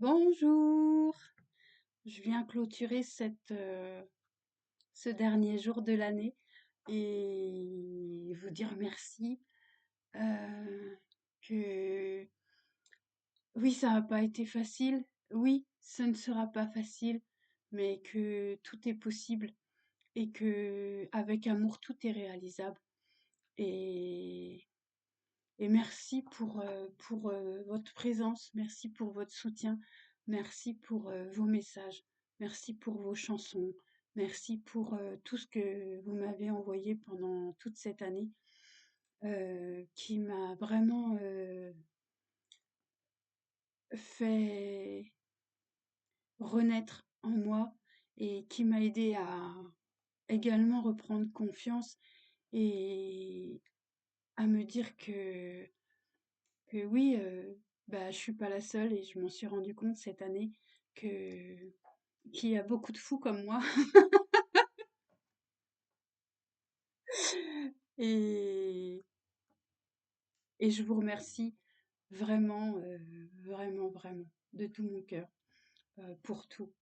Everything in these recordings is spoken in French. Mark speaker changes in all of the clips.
Speaker 1: Bonjour, je viens clôturer ce dernier jour de l'année et vous dire merci. euh, que oui, ça n'a pas été facile, oui, ce ne sera pas facile, mais que tout est possible et que avec amour tout est réalisable. Et, et merci pour votre présence, merci pour votre soutien, merci pour vos messages, merci pour vos chansons, merci pour tout ce que vous m'avez envoyé pendant toute cette année, qui m'a vraiment fait renaître en moi et qui m'a aidé à également reprendre confiance et à me dire que oui, bah, je suis pas la seule et je m'en suis rendu compte cette année que qu'il y a beaucoup de fous comme moi et et je vous remercie vraiment, vraiment, vraiment de tout mon cœur, pour tout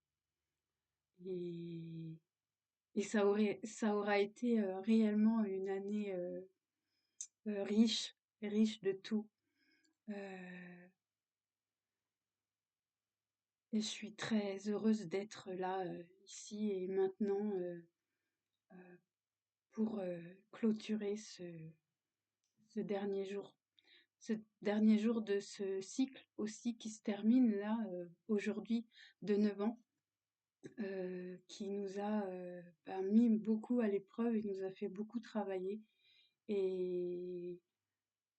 Speaker 1: et ça aura été, réellement une année, riche, riche de tout, heu et je suis très heureuse d'être là, ici et maintenant, pour, clôturer ce dernier jour. Ce dernier jour de ce cycle aussi qui se termine là, aujourd'hui de 9 ans, qui nous a, bah, mis beaucoup à l'épreuve et nous a fait beaucoup travailler et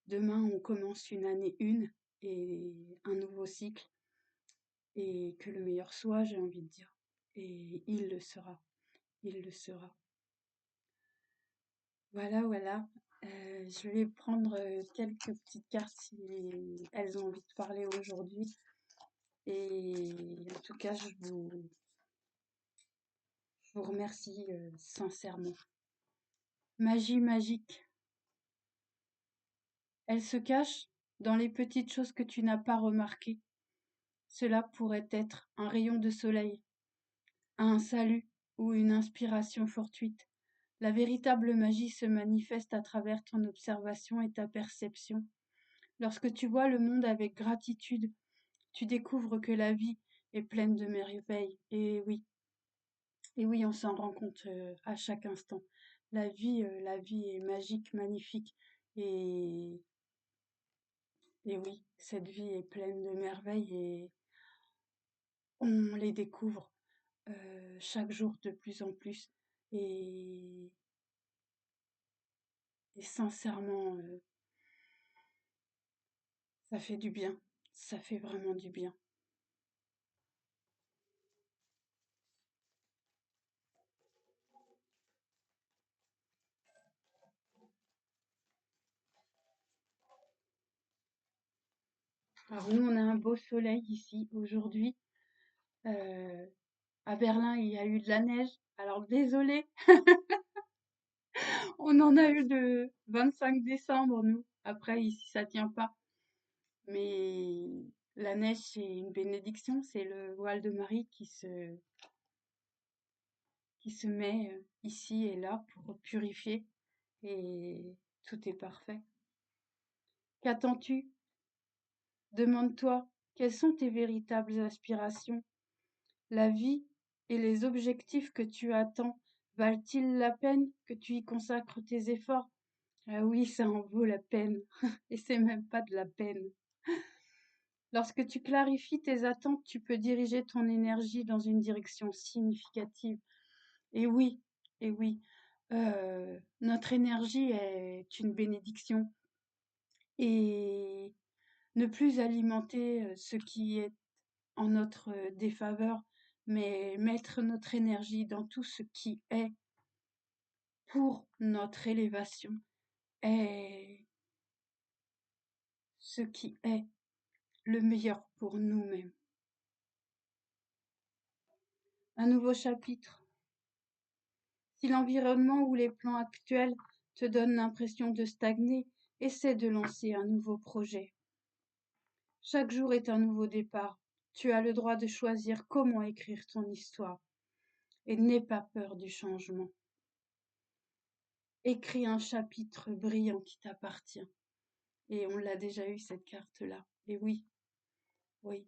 Speaker 1: demain on commence une année 1 et un nouveau cycle et que le meilleur soit, j'ai envie de dire et il le sera, il le sera. Voilà, voilà. Je vais prendre quelques petites cartes si elles ont envie de parler aujourd'hui. Et en tout cas, je vous remercie sincèrement. Magie magique. Elle se cache dans les petites choses que tu n'as pas remarquées. Cela pourrait être un rayon de soleil, un salut ou une inspiration fortuite. La véritable magie se manifeste à travers ton observation et ta perception. Lorsque tu vois le monde avec gratitude, tu découvres que la vie est pleine de merveilles. Et oui, on s'en rend compte à chaque instant. La vie est magique, magnifique. Et, et oui, cette vie est pleine de merveilles et on les découvre chaque jour de plus en plus. Et, et sincèrement, ça fait du bien. Ça fait vraiment du bien. Alors nous, on a un beau soleil ici aujourd'hui. Euh, à Berlin, il y a eu de la neige. Alors désolé, on en a eu le 25 décembre, nous. Après, ici, ça tient pas. Mais la neige, c'est une bénédiction. C'est le voile de Marie qui se met ici et là pour purifier. Et tout est parfait. Qu'attends-tu? Demande-toi, quelles sont tes véritables aspirations? La vie et les objectifs que tu attends valent-ils la peine que tu y consacres tes efforts? Ah oui, ça en vaut la peine. Et c'est même pas de la peine. Lorsque tu clarifies tes attentes, tu peux diriger ton énergie dans une direction significative. Et oui, et oui, notre énergie est une bénédiction. Et ne plus alimenter ce qui est en notre défaveur, mais mettre notre énergie dans tout ce qui est pour notre élévation, est ce qui est le meilleur pour nous-mêmes. Un nouveau chapitre. Si l'environnement ou les plans actuels te donnent l'impression de stagner, essaie de lancer un nouveau projet. Chaque jour est un nouveau départ. Tu as le droit de choisir comment écrire ton histoire et n'aie pas peur du changement. Écris un chapitre brillant qui t'appartient. Et on l'a déjà eu cette carte-là. Et oui, oui,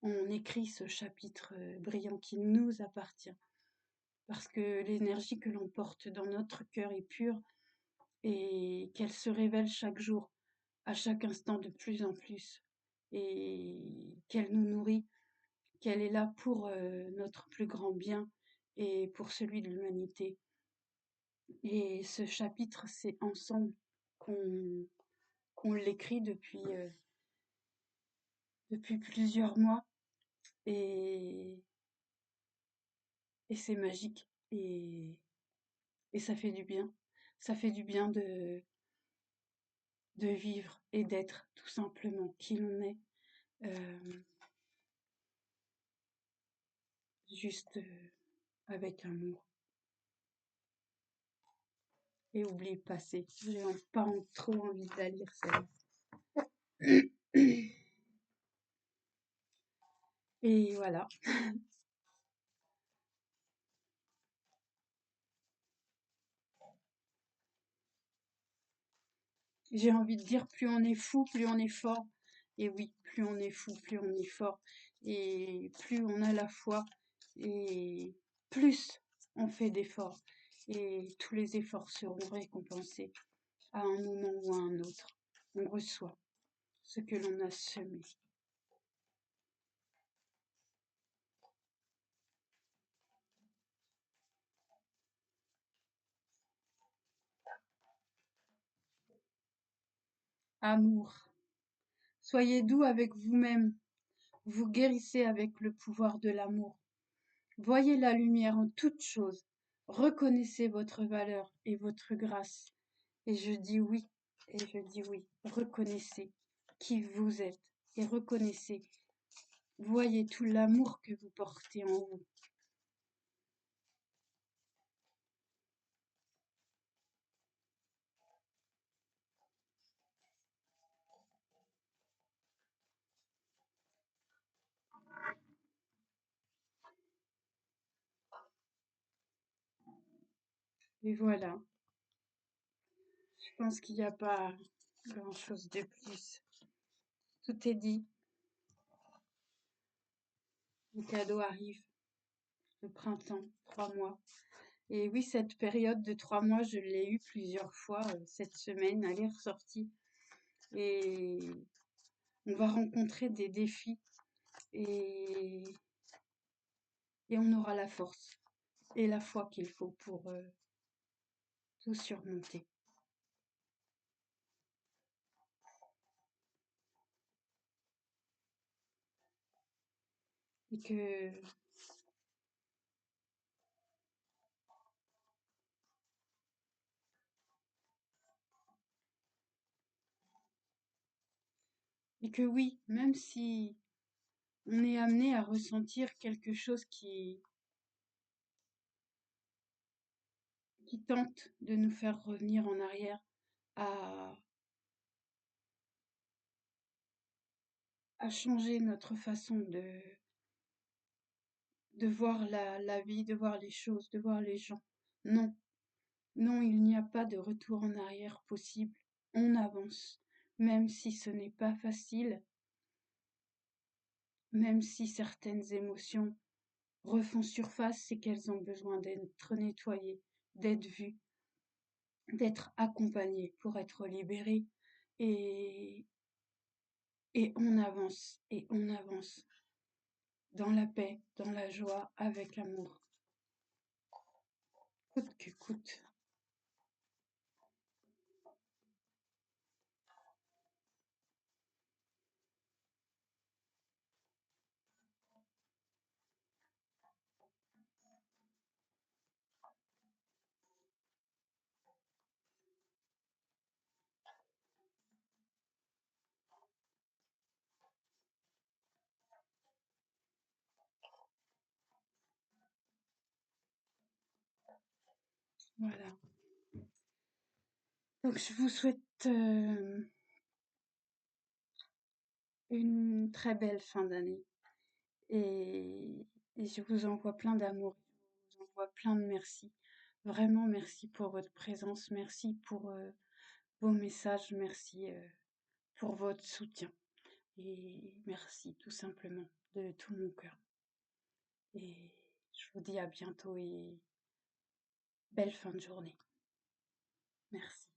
Speaker 1: on écrit ce chapitre brillant qui nous appartient. Parce que l'énergie que l'on porte dans notre cœur est pure et qu'elle se révèle chaque jour, à chaque instant de plus en plus. Et qu'elle nous nourrit, qu'elle est là pour notre plus grand bien et pour celui de l'humanité. Et ce chapitre, c'est ensemble qu'on l'écrit depuis plusieurs mois et, et c'est magique et ça fait du bien. Ça fait du bien de vivre et d'être tout simplement qui l'on est, juste avec amour. Et oublie le passé. J'ai pas trop envie de la lire celle-là. Et voilà. J'ai envie de dire, plus on est fou, plus on est fort. Et oui, plus on est fou, plus on est fort. Et plus on a la foi, et plus on fait d'efforts. Et tous les efforts seront récompensés à un moment ou à un autre. On reçoit ce que l'on a semé. Amour. Soyez doux avec vous-même. Vous guérissez avec le pouvoir de l'amour. Voyez la lumière en toutes choses. Reconnaissez votre valeur et votre grâce. Et je dis oui, et je dis oui. Reconnaissez qui vous êtes et reconnaissez. Voyez tout l'amour que vous portez en vous. Et voilà. Je pense qu'il n'y a pas grand-chose de plus. Tout est dit. Le cadeau arrive. Le printemps, 3 mois. Et oui, cette période de 3 mois, je l'ai eue plusieurs fois cette semaine. Elle est ressortie. Et on va rencontrer des défis et, et on aura la force et la foi qu'il faut pour tout surmonter. Et que, et que oui, même si on est amené à ressentir quelque chose qui tente de nous faire revenir en arrière, à, à changer notre façon de voir la vie, de voir les choses, de voir les gens. Non, non, il n'y a pas de retour en arrière possible. On avance, même si ce n'est pas facile, même si certaines émotions refont surface, c'est qu'elles ont besoin d'être nettoyées, d'être vues, d'être accompagnées pour être libérées. Et, et on avance dans la paix, dans la joie, avec amour, coûte que coûte. Voilà. Donc je vous souhaite une très belle fin d'année et je vous envoie plein d'amour, je vous envoie plein de merci. Vraiment merci pour votre présence, merci pour, vos messages, merci, pour votre soutien et merci tout simplement de tout mon cœur et je vous dis à bientôt et belle fin de journée. Merci.